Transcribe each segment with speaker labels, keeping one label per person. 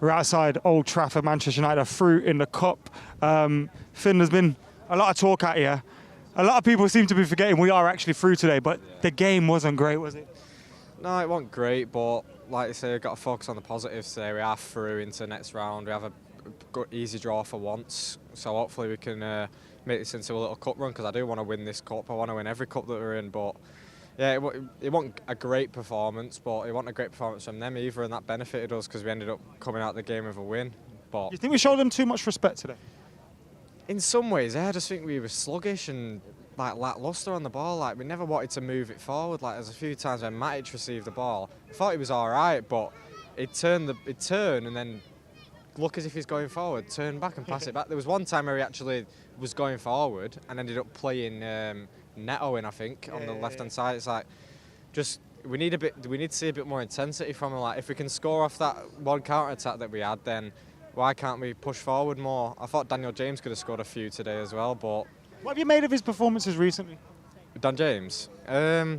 Speaker 1: We're outside Old Trafford, Manchester United are through in the cup. Finn, there's been a lot of talk out here. A lot of people seem to be forgetting we are actually through today, but the game wasn't great, was it?
Speaker 2: No, it wasn't great, but like I say, we've got to focus on the positives today. We are through into the next round. We have a good, easy draw for once, so hopefully we can make this into a little cup run, because I do want to win this cup. I want to win every cup that we're in, but yeah, it wasn't a great performance, but it wasn't a great performance from them either, and that benefited us because we ended up coming out the game with a win. But
Speaker 1: You think we showed them too much respect today?
Speaker 2: in some ways, I just think we were sluggish and like lacklustre on the ball. Like, we never wanted to move it forward. Like, there's a few times when Matic received the ball, I thought he was all right, but it turned and then look as if he's going forward, turn back and pass it back. There was one time where he actually was going forward and ended up playing Neto in, I think, on the left-hand side. It's like, just we need to see a bit more intensity from him. Like, if we can score off that one counter-attack that we had, then why can't we push forward more? I thought Daniel James could have scored a few today as well, but
Speaker 1: What have you made of his performances recently?
Speaker 2: Dan James, yeah,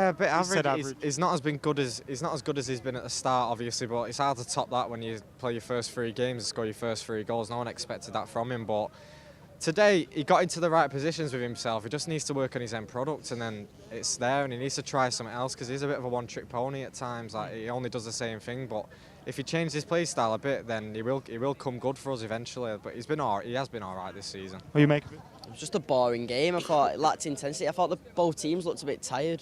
Speaker 2: a bit average. He's not as good as he's been at the start, obviously, but it's hard to top that when you play your first 3 games and score your first 3 goals. No one expected that from him, but today he got into the right positions with himself. He just needs to work on his end product, and then it's there, and he needs to try something else, because he's a bit of a one-trick pony at times. Like, he only does the same thing, but if he changes his play style a bit, then he will come good for us eventually. But he has been all right this season.
Speaker 1: What do you make of it?
Speaker 3: It was just a boring game. I thought it lacked intensity. I thought both teams looked a bit tired,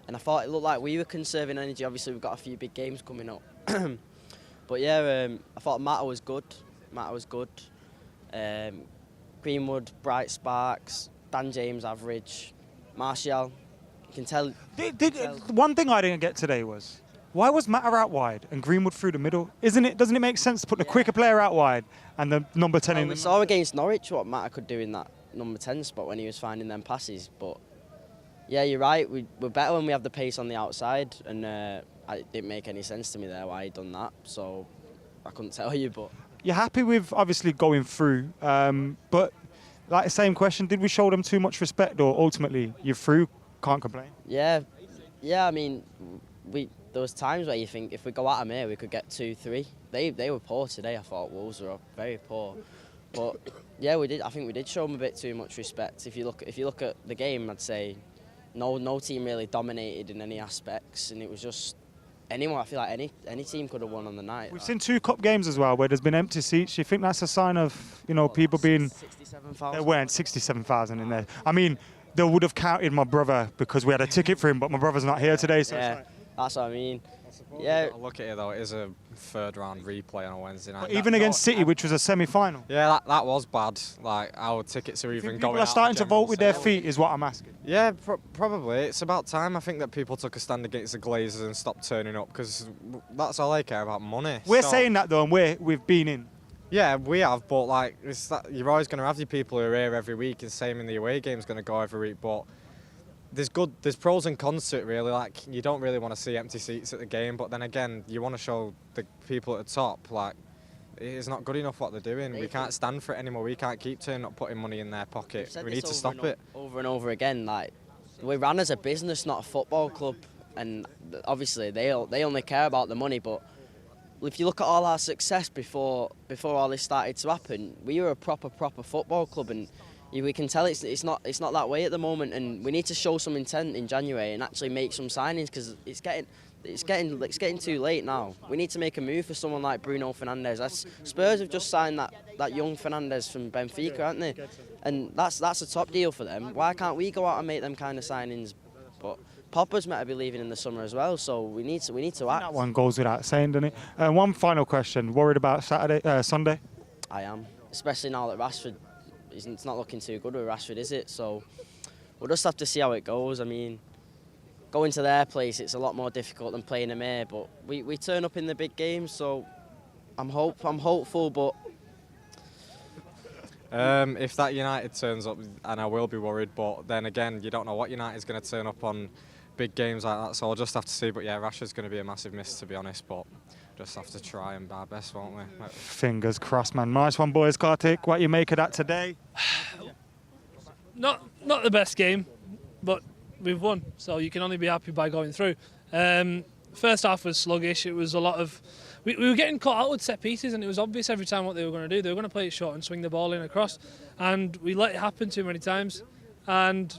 Speaker 3: and I thought it looked like we were conserving energy. Obviously, we've got a few big games coming up. But yeah, I thought Mata was good. Greenwood, bright sparks. Dan James, average. Martial, you can tell.
Speaker 1: One thing I didn't get today was, why was Mata out wide and Greenwood through the middle? Doesn't it make sense to put the quicker player out wide and the number 10 in the
Speaker 3: We saw against Norwich what Mata could do in that number 10 spot when he was finding them passes. But yeah, you're right. We're better when we have the pace on the outside, and it didn't make any sense to me there why he'd done that. So I couldn't tell you. But
Speaker 1: you're happy with obviously going through, but like the same question: did we show them too much respect, or ultimately you're through, can't complain?
Speaker 3: Yeah. I mean, there was times where you think if we go at them here, we could get 2-3. They were poor today. I thought Wolves were very poor, but yeah, we did. I think we did show them a bit too much respect. If you look at the game, I'd say no team really dominated in any aspects, and it was just anyone. I feel like any team could have won on the night.
Speaker 1: We've seen 2 cup games as well where there's been empty seats. You think that's a sign of people being?
Speaker 3: 67,000.
Speaker 1: There weren't 67,000 in there. I mean, they would have counted my brother because we had a ticket for him, but my brother's not here today, so.
Speaker 3: Yeah, that's what I mean.
Speaker 2: Yeah, look at it though. It is a 3rd round replay on a Wednesday night.
Speaker 1: But even against City, which was a semi-final.
Speaker 2: Yeah, that was bad. Like, our tickets are even going out.
Speaker 1: People are starting to vote with their feet, is what I'm asking.
Speaker 2: Yeah, probably. It's about time. I think that people took a stand against the Glazers and stopped turning up, because that's all they care about, money.
Speaker 1: We're saying that though, and we've been in.
Speaker 2: Yeah, we have, but like, you're always going to have the people who are here every week, and same in the away game's going to go every week. But there's pros and cons to it, really. Like, you don't really want to see empty seats at the game, but then again, you want to show the people at the top, like, it's not good enough what they're doing. We can't stand for it anymore. We can't keep turning up, putting money in their pocket. We need to stop it.
Speaker 3: Over and over again, like, we ran as a business, not a football club, and obviously they only care about the money. But if you look at all our success before all this started to happen, we were a proper football club, and we can tell it's not that way at the moment, and we need to show some intent in January and actually make some signings, because it's getting too late now. We need to make a move for someone like Bruno Fernandes. Spurs have just signed that young Fernandes from Benfica, haven't they? And that's a top deal for them. Why can't we go out and make them kind of signings? But Popper's meant to be leaving in the summer as well, so we need to act.
Speaker 1: That one goes without saying, doesn't it? One final question: worried about Sunday?
Speaker 3: I am, especially now that Rashford. It's not looking too good with Rashford, is it? So we'll just have to see how it goes. I mean, going to their place, it's a lot more difficult than playing them here, but we turn up in the big games, so I'm hopeful, but
Speaker 2: if that United turns up, and I will be worried, but then again, you don't know what United's going to turn up on big games like that, so I'll just have to see. But yeah, Rashford's going to be a massive miss, to be honest, but just have to try and buy our best, won't we?
Speaker 1: Fingers crossed, man. Nice one, boys. Kartik, what you make of that today?
Speaker 4: Not the best game, but we've won, so you can only be happy by going through. First half was sluggish. It was a lot of we were getting caught out with set pieces, and it was obvious every time what they were going to do. They were going to play it short and swing the ball in across, and we let it happen too many times. And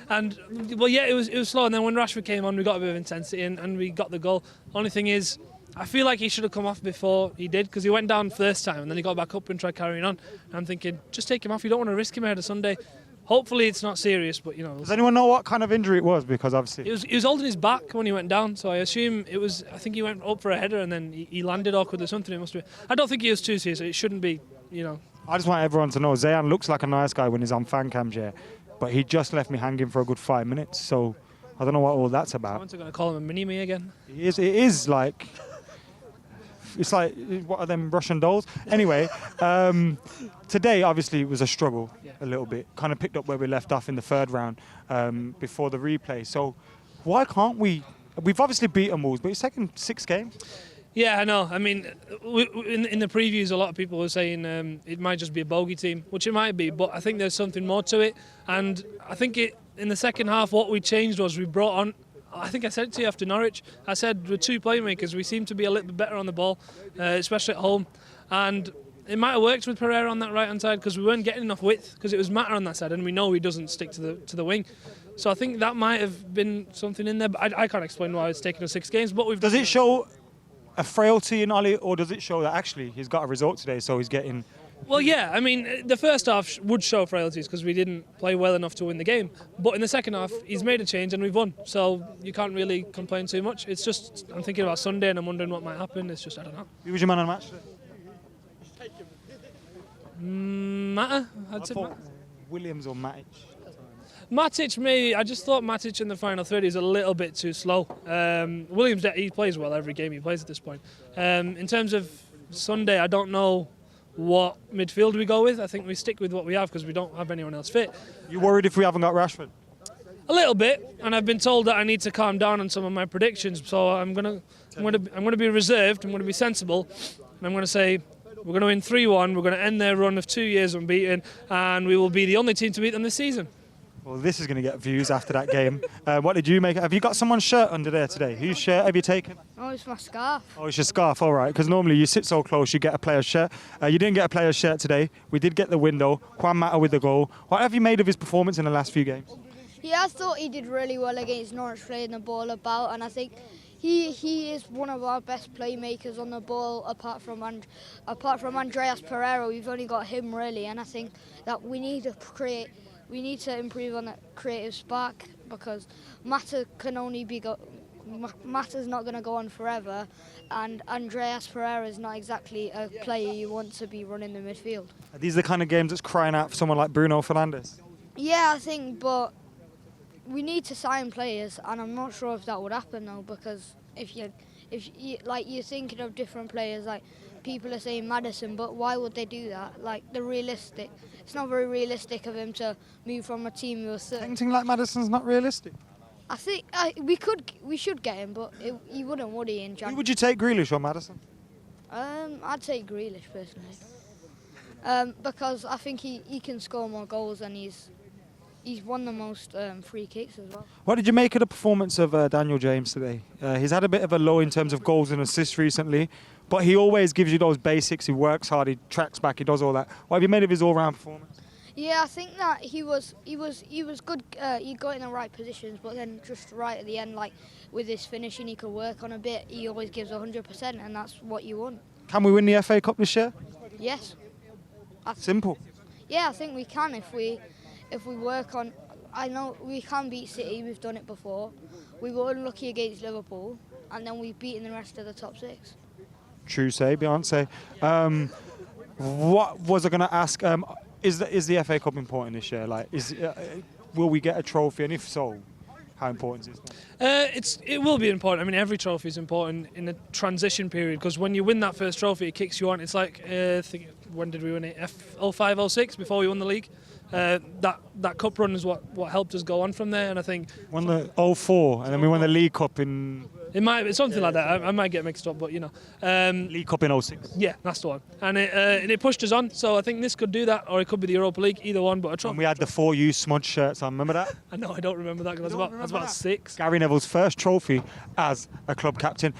Speaker 4: well, yeah, it was slow. And then when Rashford came on, we got a bit of intensity and we got the goal. Only thing is, I feel like he should have come off before he did, because he went down first time and then he got back up and tried carrying on. And I'm thinking, just take him off. You don't want to risk him ahead of Sunday. Hopefully it's not serious, but you know.
Speaker 1: Does anyone know what kind of injury it was? Because obviously
Speaker 4: he was holding his back when he went down, so I assume it was. I think he went up for a header and then he landed awkwardly or something. It must be. I don't think he was too serious. So it shouldn't be. You know.
Speaker 1: I just want everyone to know Zayan looks like a nice guy when he's on Fancam, yeah, but he just left me hanging for a good 5 minutes. So I don't know what all that's about.
Speaker 4: Someone's going to call him a mini-me again.
Speaker 1: It is like. It's like, what are them Russian dolls? Anyway, today obviously it was a struggle a little bit. Kind of picked up where we left off in the third round before the replay. So why can't we? We've obviously beaten Wolves, but it's taken 6 games.
Speaker 4: Yeah, I know. I mean, in the previews, a lot of people were saying it might just be a bogey team, which it might be, but I think there's something more to it. And I think in the second half, what we changed was we brought on. I think I said it to you after Norwich. I said with 2 playmakers, we seem to be a little bit better on the ball, especially at home. And it might have worked with Pereira on that right-hand side because we weren't getting enough width because it was Mata on that side, and we know he doesn't stick to the wing. So I think that might have been something in there. But I can't explain why it's taken us 6 games. But
Speaker 1: does it show a frailty in Ollie, or does it show that actually he's got a result today, so he's getting?
Speaker 4: Well, yeah, I mean, the first half would show frailties because we didn't play well enough to win the game. But in the second half, he's made a change and we've won. So you can't really complain too much. It's just, I'm thinking about Sunday and I'm wondering what might happen. It's just, I don't know.
Speaker 1: Who was your man of the match today?
Speaker 4: Mata?
Speaker 1: I thought Williams or Matic.
Speaker 4: Matic, maybe. I just thought Matic in the final third is a little bit too slow. Williams, he plays well every game he plays at this point. In terms of Sunday, I don't know what midfield we go with. I think we stick with what we have because we don't have anyone else fit.
Speaker 1: You worried if we haven't got Rashford?
Speaker 4: A little bit, and I've been told that I need to calm down on some of my predictions. So I'm gonna be reserved. I'm gonna be sensible, and I'm gonna say we're gonna win 3-1. We're gonna end their run of 2 years unbeaten, and we will be the only team to beat them this season.
Speaker 1: Well, this is going to get views after that game. What did you make? Have you got someone's shirt under there today? Whose shirt have you taken?
Speaker 5: Oh, it's my scarf.
Speaker 1: Oh, it's your scarf, all right. Because normally you sit so close, you get a player's shirt. You didn't get a player's shirt today. We did get the window. Juan Mata with the goal. What have you made of his performance in the last few games?
Speaker 5: Yeah, I thought he did really well against Norwich, playing the ball about, and I think he is one of our best playmakers on the ball. Apart from Andreas Pereira, we've only got him really, and I think that we need to improve on that creative spark because Mata's not going to go on forever, and Andreas Pereira is not exactly a player you want to be running the midfield.
Speaker 1: Are these the kind of games that's crying out for someone like Bruno Fernandes?
Speaker 5: Yeah, I think, but we need to sign players, and I'm not sure if that would happen though, because if you you're thinking of different players, like people are saying Maddison, but why would they do that? Like it's not very realistic of him to move from a team with a
Speaker 1: Anything like Maddison's not realistic.
Speaker 5: I think we should get him, but he wouldn't, would he? In January?
Speaker 1: Who would you take, Grealish or Maddison?
Speaker 5: I'd take Grealish personally, because I think he can score more goals and he's won the most free kicks as well.
Speaker 1: What did you make of the performance of Daniel James today? He's had a bit of a low in terms of goals and assists recently, but he always gives you those basics. He works hard, he tracks back, he does all that. What have you made of his all-round performance?
Speaker 5: Yeah, I think that he was good. He got in the right positions, but then just right at the end, like with his finishing, he could work on a bit. He always gives 100%, and that's what you want.
Speaker 1: Can we win the FA Cup this year?
Speaker 5: Yes.
Speaker 1: Simple.
Speaker 5: Yeah, I think we can if we work on. I know we can beat City. We've done it before. We were unlucky against Liverpool, and then we've beaten the rest of the top 6.
Speaker 1: True say, Beyonce. What was I going to ask? Is the FA Cup important this year? Like, will we get a trophy? And if so, how important is that?
Speaker 4: It will be important. I mean, every trophy is important in a transition period because when you win that first trophy, it kicks you on. It's like, when did we win it? 05, 06, before we won the league. That cup run is what helped us go on from there, and I think
Speaker 1: won the 04, and then we won the League Cup in.
Speaker 4: It might be something like that. I might get mixed up, but you know.
Speaker 1: League Cup in 06.
Speaker 4: Yeah, that's the one, and it pushed us on. So I think this could do that, or it could be the Europa League, either one. But a trophy.
Speaker 1: And we had the 4U smudge shirts on. Remember that?
Speaker 4: I know. I don't remember that because I was about 6.
Speaker 1: Gary Neville's first trophy as a club captain.